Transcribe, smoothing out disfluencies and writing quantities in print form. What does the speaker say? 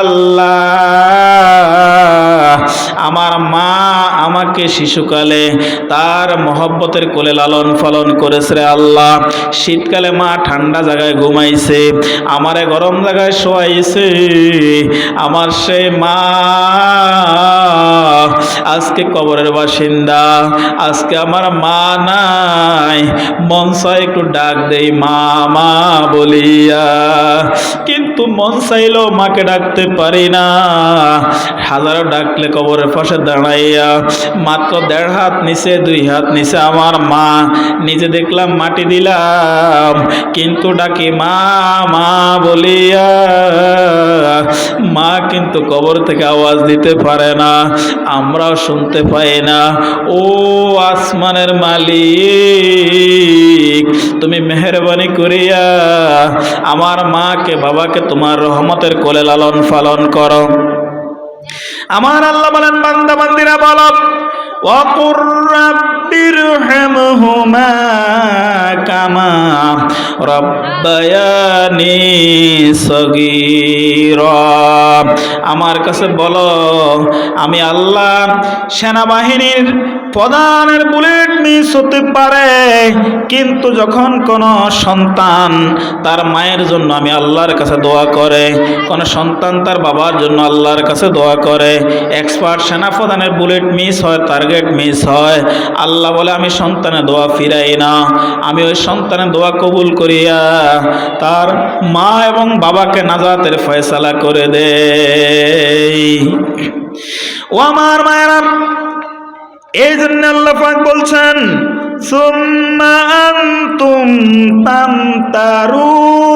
আল্লাহ, আমার মা আমাকে শিশুকালে তার মহব্বতের কোলে লালন পালন করেছে রে আল্লাহ। শীতকালে মা ঠান্ডা জায়গায় ঘুমাইছে, আমারে গরম জায়গায় শোয়াইছে। আমার সেই মা আজকে কবরের বাসিন্দা, আজকে আমার মা নাই। মন চায় একটু ডাক দেই মা মা বলিয়া, কিন্তু মন চাইলেও মাকে ডাকতে পারি না। হাজারো ডাকলে কবরের পাশে দাঁড়াইয়া মাত্র 1.5 হাত নিচে 2 হাত নিচে আমার মা, নিজে দেখলাম মাটি দিলাম, কিন্তু ডাকি মা মা বলিয়া। মা কিন্তু কবর থেকে আওয়াজ দিতে পারে না, আমরাও শুনতে পাই না। ও আসমানের মালিক, তুমি মেহেরবানি করিয়া আমার মাকে বাবাকে তোমার রহমতের কোলে লালন পালন করো। আমার আল্লাহ বলেন, বান্দা বান্দিরা বলো, ওয়াকুর রাব্বিরহামহুমা কামা রাব্বায়ানি সগীরা। আমার কাছে বলো, আমি আল্লাহ সেনাবাহিনীর প্রধানের বুলেট মিস হতে পারে, কিন্তু যখন কোনো সন্তান তার মায়ের জন্য আমি আল্লাহর কাছে দোয়া করে, কোনো সন্তান তার বাবার জন্য আল্লাহর কাছে দোয়া করে, এক্সপার্ট সেনাপ্রধানের বুলেট মিস হয়, টার্গেট মিস হয়, আল্লাহ বলে আমি সন্তানের দোয়া ফিরাই না, আমি ওই সন্তানের দোয়া কবুল করিয়া তার মা এবং বাবাকে নাজাতের ফয়সালা করে দেই। ও আমার মায়েরা, এই জন্য আল্লাহ পাক বলছেন, সুম্মা আনতুম তামতারুন,